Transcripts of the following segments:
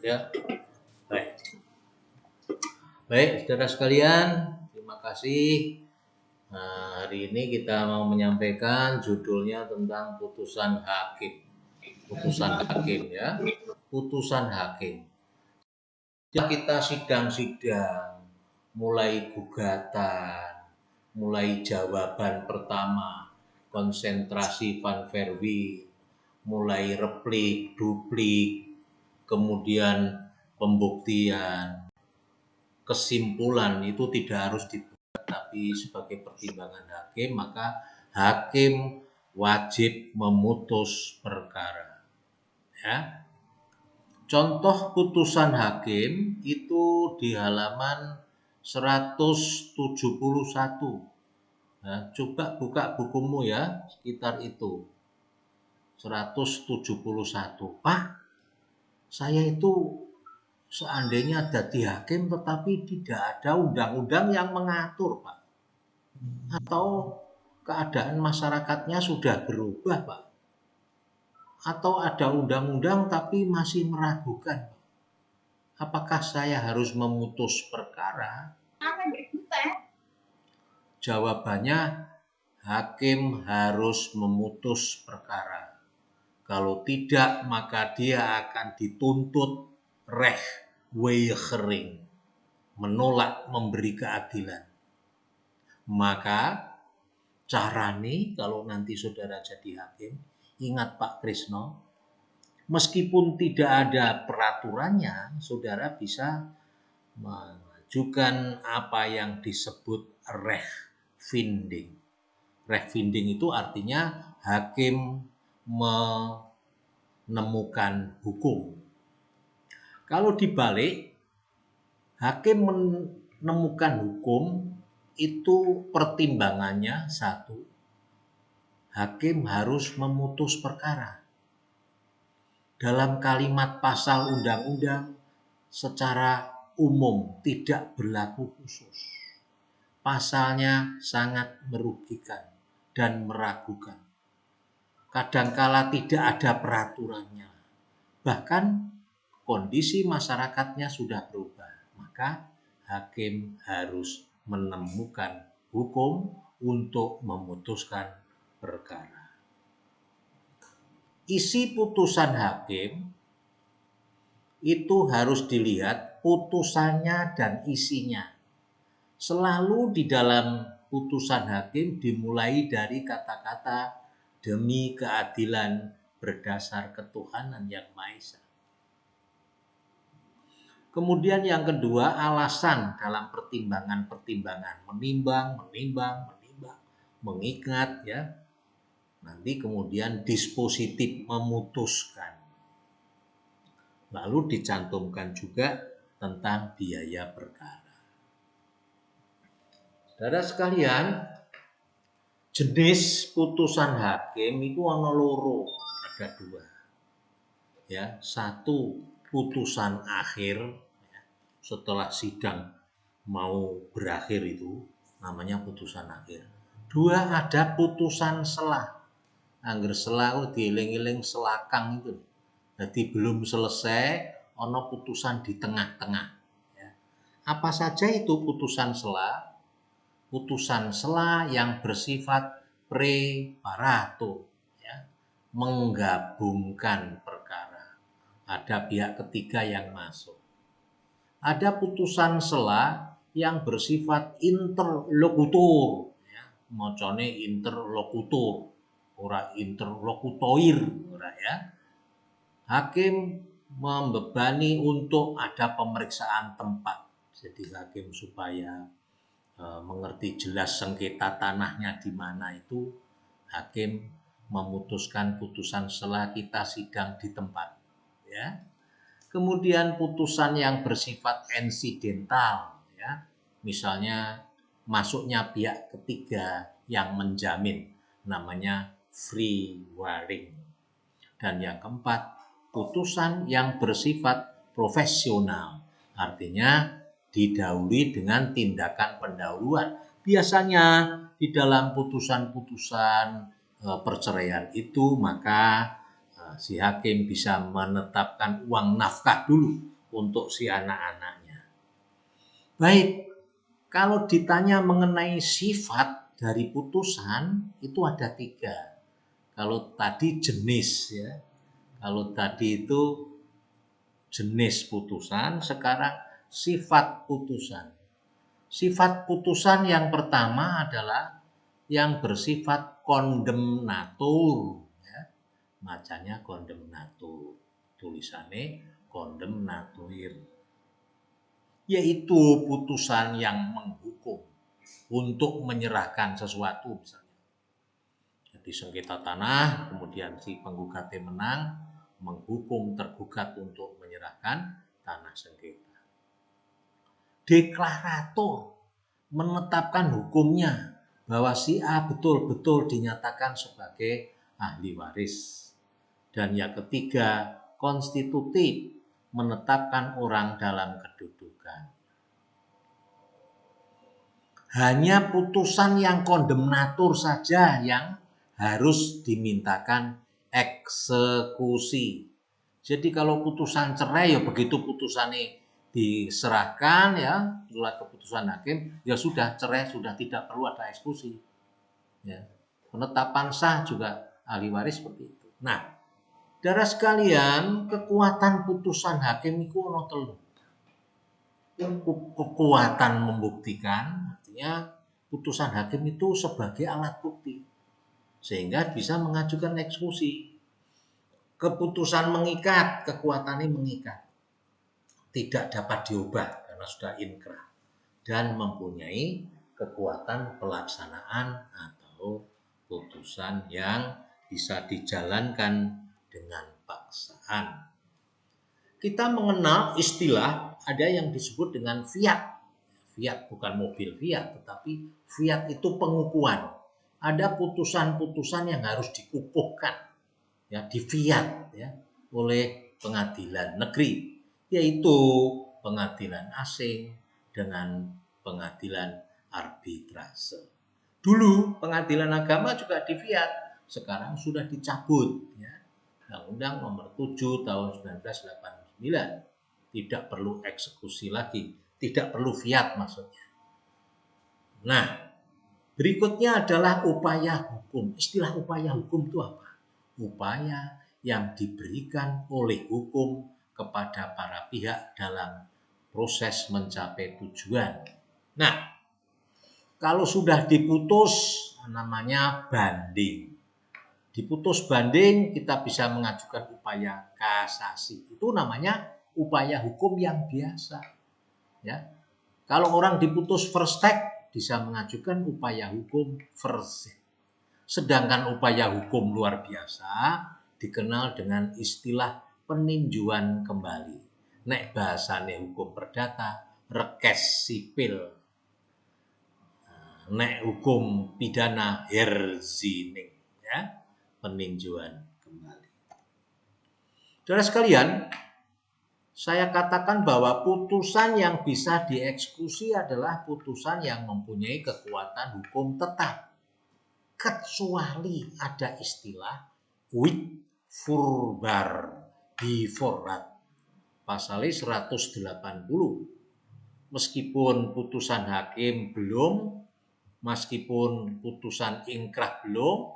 Ya, baik. Baik, saudara sekalian, terima kasih. Nah, hari ini kita mau menyampaikan judulnya tentang putusan hakim. Putusan hakim ya, putusan hakim. Kita sidang-sidang, mulai gugatan, mulai jawaban pertama, konsentrasi Van Verwee, mulai replik, duplik, kemudian pembuktian, kesimpulan itu tidak harus dibuat, tapi sebagai pertimbangan hakim, maka hakim wajib memutus perkara. Ya. Contoh putusan hakim itu di halaman 171. Nah, coba buka bukumu ya, sekitar itu. 171. Pak, saya itu seandainya jadi hakim tetapi tidak ada undang-undang yang mengatur, Pak. Atau keadaan masyarakatnya sudah berubah, Pak. Atau ada undang-undang tapi masih meragukan, Pak. Apakah saya harus memutus perkara? Jawabannya, hakim harus memutus perkara. Kalau tidak, maka dia akan dituntut rechtweigering, menolak memberi keadilan. Maka carane kalau nanti saudara jadi hakim, ingat Pak Krisno, meskipun tidak ada peraturannya, saudara bisa mengajukan apa yang disebut rechtfinding. Rechtfinding itu artinya hakim menemukan hukum. Kalau dibalik, hakim menemukan hukum itu pertimbangannya satu, hakim harus memutus perkara. Dalam kalimat pasal undang-undang secara umum tidak berlaku khusus. Pasalnya sangat merugikan dan meragukan. Kadangkala tidak ada peraturannya. Bahkan kondisi masyarakatnya sudah berubah. Maka hakim harus menemukan hukum untuk memutuskan perkara. Isi putusan hakim itu harus dilihat putusannya dan isinya. Selalu di dalam putusan hakim dimulai dari kata-kata demi keadilan berdasar ketuhanan yang Maha Esa. Kemudian yang kedua, alasan dalam pertimbangan-pertimbangan, menimbang, mengingat ya. Nanti kemudian dispositif, memutuskan. Lalu dicantumkan juga tentang biaya perkara. Saudara sekalian, jenis putusan hakim itu ana loro, ada dua. Ya, satu putusan akhir ya, setelah sidang mau berakhir itu namanya putusan akhir. Dua, ada putusan selah. Angger selah dieling-eling selakang itu. Jadi belum selesai, ono putusan di tengah-tengah. Ya. Apa saja itu putusan selah? Putusan selah yang bersifat preparato, ya, menggabungkan perkara. Ada pihak ketiga yang masuk. Ada putusan selah yang bersifat interlokutor, ya, mocone interlokutor, ora interlokutoir, ora ya. Hakim membebani untuk ada pemeriksaan tempat. Jadi hakim supaya mengerti jelas sengketa tanahnya di mana itu, hakim memutuskan putusan setelah kita sidang di tempat. Ya. Kemudian putusan yang bersifat insidental, ya. Misalnya masuknya pihak ketiga yang menjamin, namanya free warning. Dan yang keempat, putusan yang bersifat profesional, artinya didahului dengan tindakan pendahuluan. Biasanya di dalam putusan-putusan perceraian itu maka si hakim bisa menetapkan uang nafkah dulu untuk si anak-anaknya. Baik, kalau ditanya mengenai sifat dari putusan itu ada 3. Kalau tadi jenis ya, kalau tadi itu jenis putusan, sekarang sifat putusan. Sifat putusan yang pertama adalah yang bersifat kondemnatur. Ya. Macanya kondemnatur, tulisannya kondemnatuir. Yaitu putusan yang menghukum untuk menyerahkan sesuatu misalnya. Jadi sengketa tanah, kemudian si penggugatnya menang, menghukum tergugat untuk menyerahkan tanah sengketa. Deklarator menetapkan hukumnya bahwa si A betul-betul dinyatakan sebagai ahli waris. Dan yang ketiga, konstitutif menetapkan orang dalam kedudukan. Hanya putusan yang kondemnatur saja yang harus dimintakan eksekusi. Jadi kalau putusan cerai ya begitu putusannya diserahkan ya surat keputusan hakim ya sudah cerai, sudah tidak perlu ada eksekusi. Ya. Penetapan sah juga ahli waris seperti itu. Nah, saudara sekalian, kekuatan putusan hakim itu ono telu. Kekuatan membuktikan, artinya putusan hakim itu sebagai alat bukti sehingga bisa mengajukan eksekusi. Keputusan mengikat, kekuatannya mengikat, tidak dapat diubah karena sudah inkrah dan mempunyai kekuatan pelaksanaan atau putusan yang bisa dijalankan dengan paksaan. Kita mengenal istilah ada yang disebut dengan fiat. Fiat bukan mobil Fiat, tetapi fiat itu pengukuhan. Ada putusan-putusan yang harus dikukuhkan, ya, di fiat ya, oleh pengadilan negeri, yaitu pengadilan asing dengan pengadilan arbitrase. Dulu pengadilan agama juga di fiat, sekarang sudah dicabut ya. Undang-Undang Nomor 7 Tahun 1989 tidak perlu eksekusi lagi, tidak perlu fiat maksudnya. Nah, berikutnya adalah upaya hukum. Istilah upaya hukum itu apa? Upaya yang diberikan oleh hukum kepada para pihak dalam proses mencapai tujuan. Nah, kalau sudah diputus namanya banding. Diputus banding kita bisa mengajukan upaya kasasi. Itu namanya upaya hukum yang biasa. Ya. Kalau orang diputus first take bisa mengajukan upaya hukum first. Sedangkan upaya hukum luar biasa dikenal dengan istilah peninjauan kembali. Nek bahasane hukum perdata, rekes sipil. Nek hukum pidana, herzining, ya, peninjauan kembali. Saudara sekalian, saya katakan bahwa putusan yang bisa dieksekusi adalah putusan yang mempunyai kekuatan hukum tetap. Kecuali ada istilah quid furbar biforat pasal 180. Meskipun putusan hakim belum, meskipun putusan ingkrah belum,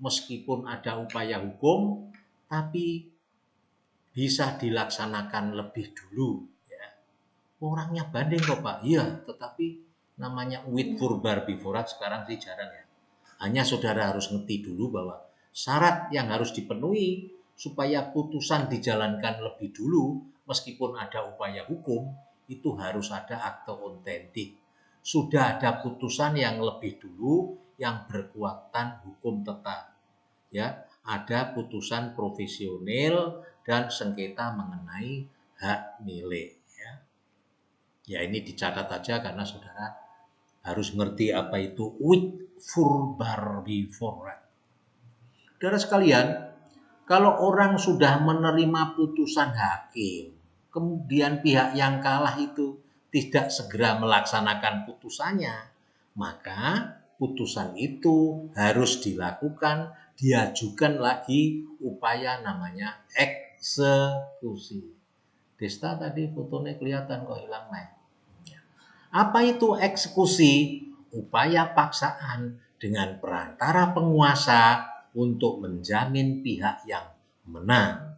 meskipun ada upaya hukum, tapi bisa dilaksanakan lebih dulu. Ya. Orangnya banding kok Pak, iya, tetapi namanya quid furbar biforat sekarang sih jarang ya. Hanya saudara harus ngerti dulu bahwa syarat yang harus dipenuhi supaya putusan dijalankan lebih dulu meskipun ada upaya hukum itu harus ada akte otentik. Sudah ada putusan yang lebih dulu yang berkekuatan hukum tetap. Ya, ada putusan provisional dan sengketa mengenai hak milik. Ya ini dicatat aja karena saudara harus ngerti apa itu quid furbar biforat. Saudara sekalian, kalau orang sudah menerima putusan hakim, kemudian pihak yang kalah itu tidak segera melaksanakan putusannya, maka putusan itu harus dilakukan diajukan lagi upaya namanya eksekusi. Desta tadi fotonya kelihatan kok hilang naik. Apa itu eksekusi? Upaya paksaan dengan perantara penguasa untuk menjamin pihak yang menang.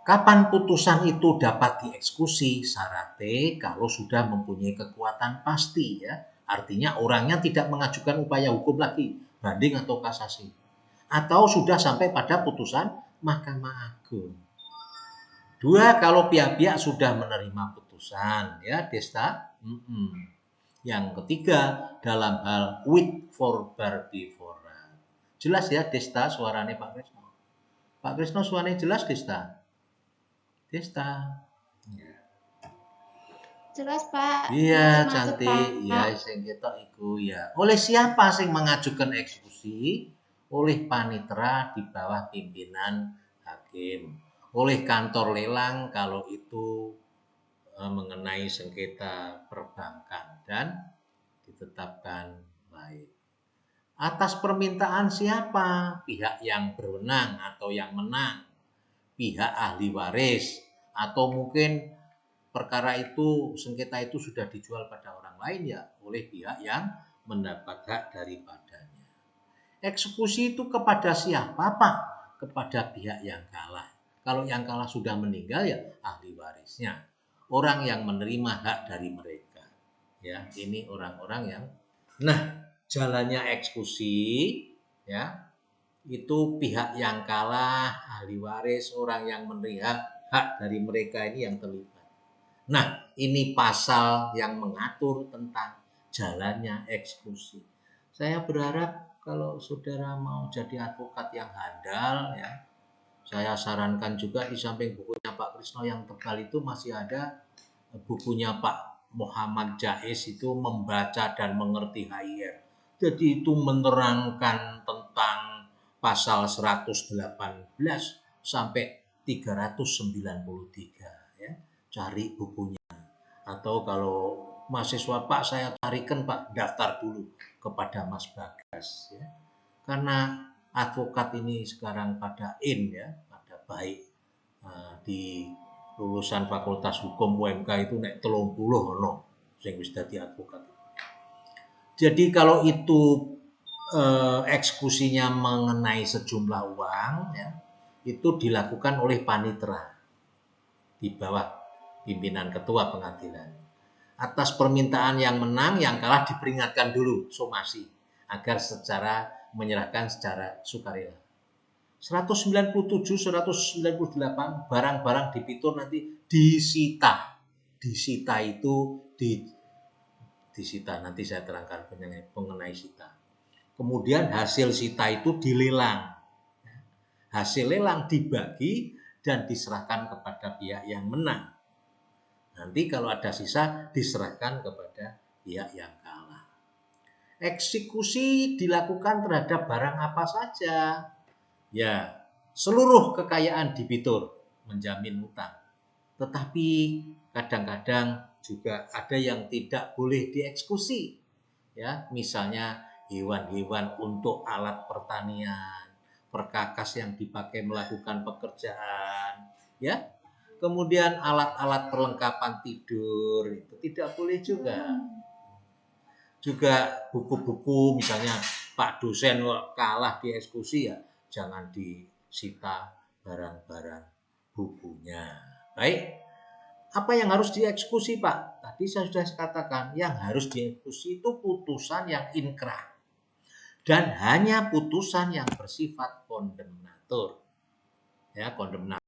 Kapan putusan itu dapat dieksekusi? Syaratnya kalau sudah mempunyai kekuatan pasti ya. Artinya orangnya tidak mengajukan upaya hukum lagi, banding atau kasasi. Atau sudah sampai pada putusan Mahkamah Agung. 2, kalau pihak-pihak sudah menerima putusan ya, Desta. Yang ketiga, dalam hal quid for barbivora. Jelas ya Desta suaranya Pak Krisno? Pak Krisno suaranya jelas Desta? Desta. Jelas Pak. Iya cantik. Ya sing ketok iku ya. Oleh siapa sing mengajukan eksekusi? Oleh panitera di bawah pimpinan hakim. Oleh kantor lelang kalau itu mengenai sengketa perbankan dan ditetapkan baik. Atas permintaan siapa? Pihak yang berwenang atau yang menang. Pihak ahli waris, atau mungkin perkara itu, sengketa itu sudah dijual pada orang lain ya oleh pihak yang mendapat hak daripadanya. Eksekusi itu kepada siapa Pak? Kepada pihak yang kalah. Kalau yang kalah sudah meninggal ya ahli warisnya, orang yang menerima hak dari mereka. Ya, ini orang-orang yang. Nah, jalannya eksekusi ya itu pihak yang kalah, ahli waris, orang yang menerima hak dari mereka ini yang terlibat. Nah, ini pasal yang mengatur tentang jalannya eksekusi. Saya berharap kalau saudara mau jadi advokat yang handal ya, saya sarankan juga di samping bukunya Pak Krisno yang tebal itu masih ada bukunya Pak Muhammad Jais itu Membaca dan Mengerti HIR. Jadi itu menerangkan tentang pasal 118 sampai 393 ya. Cari bukunya. Atau kalau mahasiswa Pak saya carikan Pak daftar dulu kepada Mas Bagas ya. Karena advokat ini sekarang pada ya, pada baik di lulusan Fakultas Hukum UMK itu nek 30 ono sing wis dadi advokat. Jadi kalau itu eksekusinya mengenai sejumlah uang ya, itu dilakukan oleh panitera di bawah pimpinan ketua pengadilan. Atas permintaan yang menang, yang kalah diperingatkan dulu somasi agar secara menyerahkan secara sukarela. 197, 198 barang-barang di Pitur nanti disita. Disita itu disita, nanti saya terangkan mengenai sita. Kemudian hasil sita itu dilelang. Hasil lelang dibagi dan diserahkan kepada pihak yang menang. Nanti kalau ada sisa diserahkan kepada pihak yang kalah. Eksekusi dilakukan terhadap barang apa saja? Ya, seluruh kekayaan debitur menjamin utang. Tetapi kadang-kadang juga ada yang tidak boleh dieksekusi. Ya, misalnya hewan-hewan untuk alat pertanian, perkakas yang dipakai melakukan pekerjaan, ya. Kemudian alat-alat perlengkapan tidur itu tidak boleh juga. Juga buku-buku misalnya Pak dosen kalah dieksekusi ya jangan disita barang-barang bukunya. Baik. Apa yang harus dieksekusi Pak? Tadi saya sudah katakan yang harus dieksekusi itu putusan yang inkrah. Dan hanya putusan yang bersifat kondemnator. Ya, kondemnator.